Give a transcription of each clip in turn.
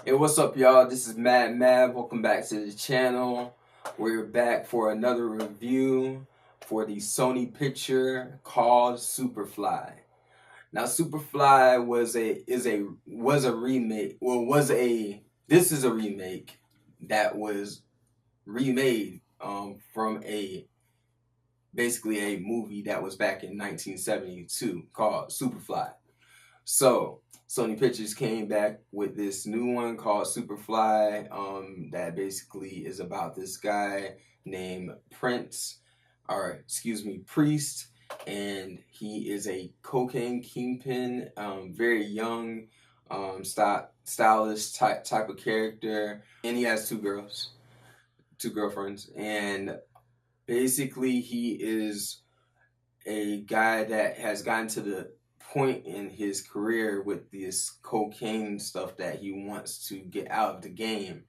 Hey, what's up, y'all? This is Madmave. Welcome back to the channel. We're back for another review for the Sony picture called Superfly. Now, Superfly was a remake. This is a remake that was remade from basically a movie that was back in 1972 called Superfly. So Sony Pictures came back with this new one called Superfly, that basically is about this guy named Priest, and he is a cocaine kingpin, very young, stylish type of character, and he has two girlfriends, and basically he is a guy that has gotten to the point in his career with this cocaine stuff that he wants to get out of the game.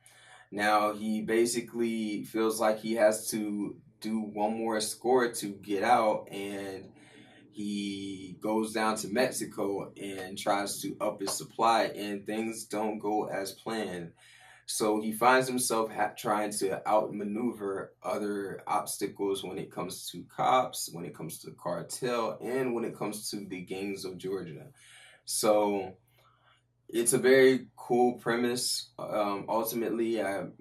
Now he basically feels like he has to do one more score to get out, and he goes down to Mexico and tries to up his supply, and things don't go as planned. So he finds himself trying to outmaneuver other obstacles when it comes to cops, when it comes to the cartel, and when it comes to the gangs of Georgia. So it's a very cool premise. Ultimately, it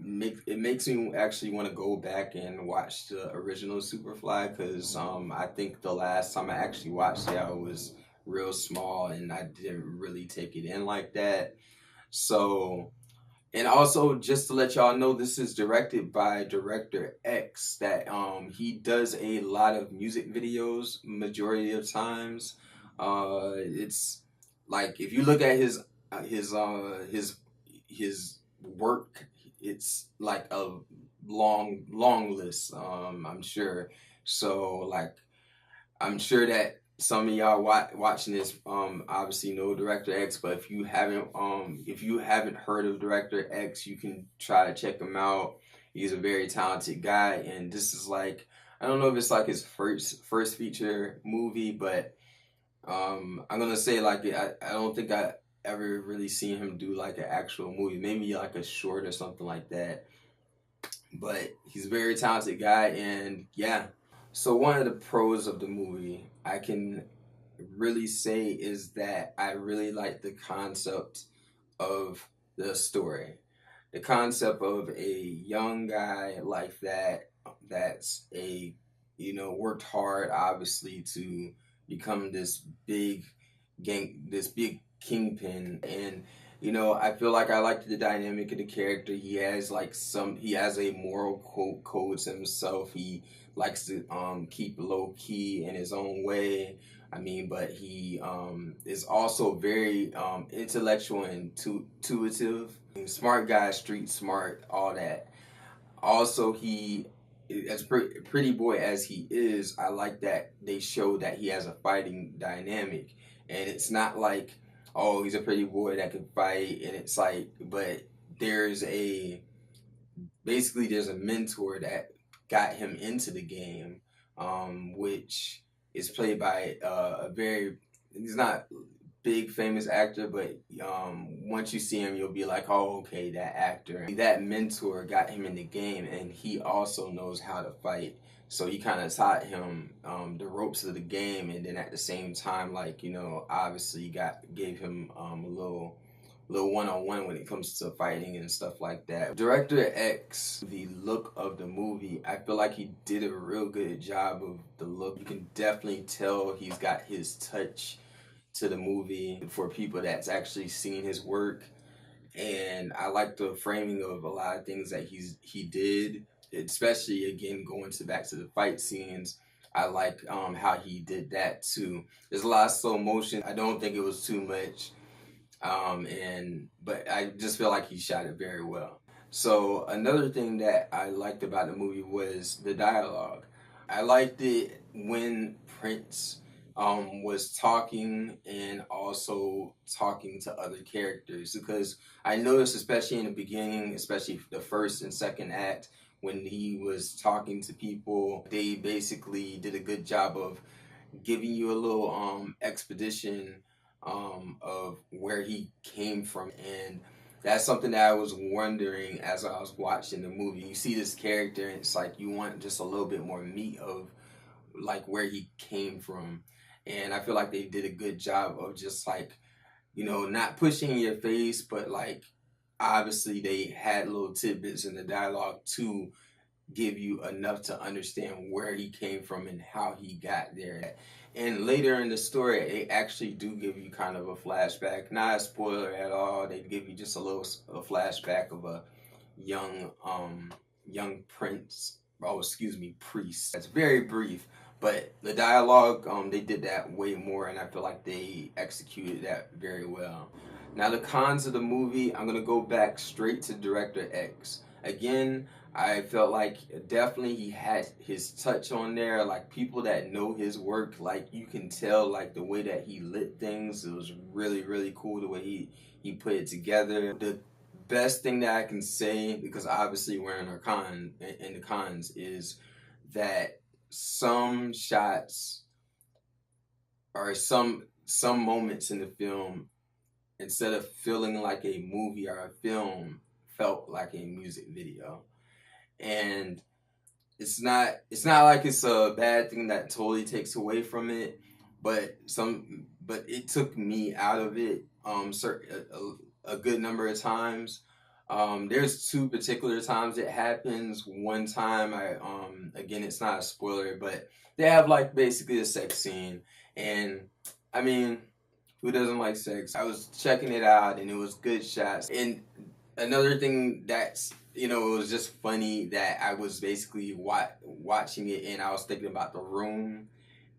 makes me actually want to go back and watch the original Superfly, because I think the last time I actually watched it, I was real small and I didn't really take it in like that. So. And also, just to let y'all know, this is directed by Director X. That he does a lot of music videos majority of times. It's like, if you look at his work, it's like a long list. I'm sure. So like, I'm sure that some of y'all watching this obviously know Director X, but if you haven't heard of Director X, you can try to check him out. He's a very talented guy, and this is like, I don't know if it's like his first feature movie, but I'm gonna say, like, I don't think I ever really seen him do like an actual movie, maybe like a short or something like that. But he's a very talented guy, and yeah. So one of the pros of the movie I can really say is that I really like the concept of the story. The concept of a young guy like that's worked hard, obviously, to become this big kingpin. And I feel like I like the dynamic of the character. He has a moral code to himself. He likes to keep low key in his own way. I mean, but he is also very intellectual and intuitive. Smart guy, street smart, all that. Also, as pretty boy as he is, I like that they show that he has a fighting dynamic, and it's not like, oh, he's a pretty boy that can fight, and it's like, but there's a there's a mentor that got him into the game, which is played by he's not big famous actor, but once you see him, you'll be like, oh, okay, that actor. That mentor got him in the game, and he also knows how to fight. So he kind of taught him the ropes of the game, and then at the same time, like, obviously gave him a little one-on-one when it comes to fighting and stuff like that. Director X, the look of the movie, I feel like he did a real good job of the look. You can definitely tell he's got his touch to the movie for people that's actually seen his work. And I like the framing of a lot of things that he did, especially, again, back to the fight scenes. I like how he did that too. There's a lot of slow motion. I don't think it was too much. But I just feel like he shot it very well. So another thing that I liked about the movie was the dialogue. I liked it when Prince was talking, and also talking to other characters, because I noticed, especially in the beginning, especially the first and second act, when he was talking to people, they basically did a good job of giving you a little expedition of where he came from, and that's something that I was wondering as I was watching the movie. You see this character, and it's like you want just a little bit more meat of like where he came from. And I feel like they did a good job of just like, not pushing in your face, but like obviously they had little tidbits in the dialogue to give you enough to understand where he came from and how he got there. And later in the story, they actually do give you kind of a flashback, not a spoiler at all. They give you just a flashback of a young young prince. Oh, excuse me, priest. It's very brief, but the dialogue they did that way more, and I feel like they executed that very well. Now the cons of the movie, I'm gonna go back straight to Director X. Again, I felt like definitely he had his touch on there. Like people that know his work, like you can tell like the way that he lit things. It was really, really cool the way he put it together. The best thing that I can say, because obviously we're in the cons, is that some shots or some moments in the film, instead of feeling like a movie or a film, felt like a music video. And it's not like it's a bad thing that totally takes away from it, but it took me out of it a good number of times. There's two particular times it happens. One time again, it's not a spoiler, but they have like basically a sex scene, and I mean, who doesn't like sex? I was checking it out and it was good shots. And another thing that's, it was just funny that I was basically watching it and I was thinking about The Room.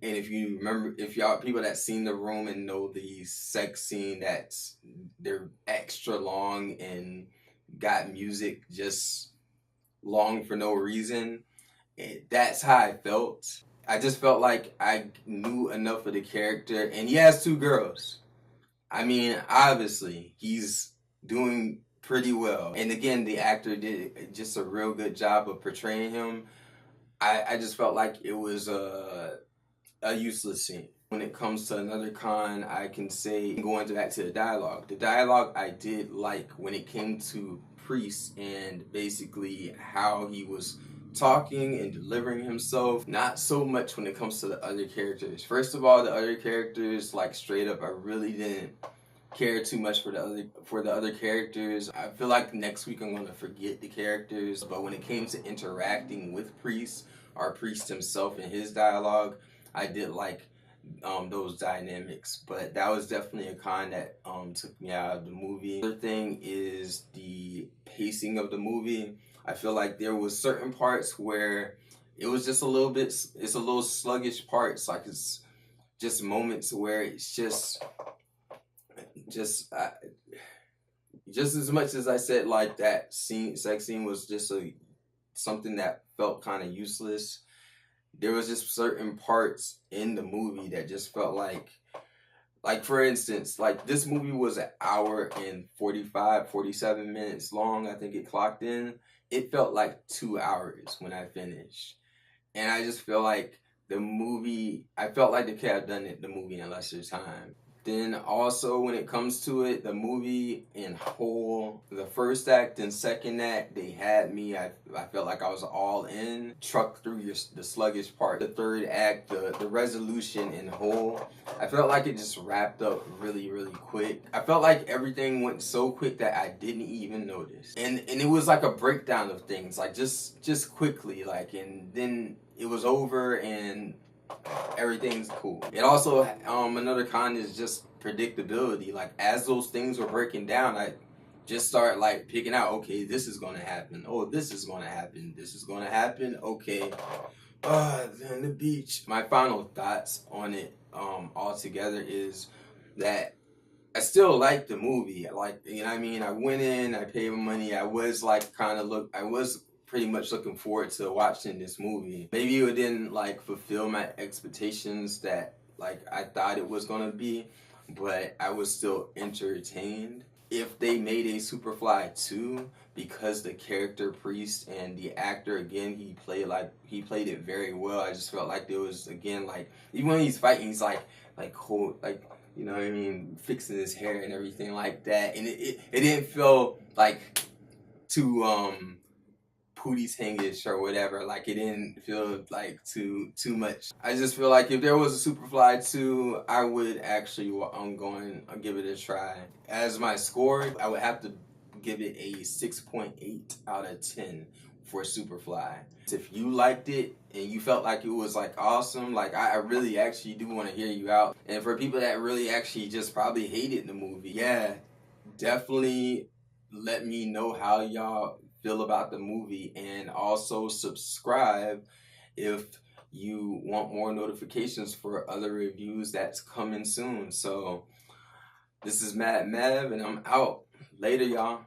And if you remember, if y'all people that seen The Room and know the sex scene, they're extra long and got music just long for no reason. That's how I felt. I just felt like I knew enough of the character, and he has two girls. I mean, obviously, he's doing pretty well. And again, the actor did just a real good job of portraying him. I just felt like it was a useless scene. When it comes to another con, I can say, going back to the dialogue. The dialogue I did like when it came to Priest and basically how he was talking and delivering himself. Not so much when it comes to the other characters. First of all, the other characters, like straight up, I really didn't care too much for the other characters. I feel like next week I'm gonna forget the characters. But when it came to interacting with Priest or Priest himself and his dialogue, I did like those dynamics. But that was definitely a con that took me out of the movie. Another thing is the pacing of the movie. I feel like there was certain parts where it was just it's a little sluggish parts. Like it's just moments where it's just as much as I said, like that sex scene was just something that felt kind of useless. There was just certain parts in the movie that just felt like for instance, like this movie was an hour and 47 minutes long. I think it clocked in. It felt like 2 hours when I finished. And I just feel like I felt like they could have done the movie in lesser time. Then also when it comes to it, the movie in whole, the first act and second act, they had me. I felt like I was all in, trucked through the sluggish part. The third act, the resolution in whole, I felt like it just wrapped up really, really quick. I felt like everything went so quick that I didn't even notice. And it was like a breakdown of things, like just quickly, like, and then it was over and everything's cool. It also, another con is just predictability. Like as those things were breaking down, I just start like picking out, okay, this is gonna happen. Oh, this is gonna happen. This is gonna happen. Okay. Then the beach. My final thoughts on it, altogether is that I still like the movie. Like, you know what I mean? I went in, I paid my money. I was pretty much looking forward to watching this movie. Maybe it didn't like fulfill my expectations that like I thought it was gonna be, but I was still entertained. If they made a Superfly 2, because the character Priest and the actor, again, he played it very well. I just felt like there was, again, like even when he's fighting, he's like cold, like you know what I mean, fixing his hair and everything like that. And it didn't feel like too Pootie's Hingish or whatever. Like it didn't feel like too much. I just feel like if there was a Superfly 2, I would actually I'll give it a try. As my score, I would have to give it a 6.8 out of 10 for Superfly. If you liked it and you felt like it was like awesome, like I really actually do want to hear you out. And for people that really actually just probably hated the movie, yeah, definitely let me know how y'all feel about the movie, and also subscribe if you want more notifications for other reviews that's coming soon. So this is Madmave, and I'm out. Later, y'all.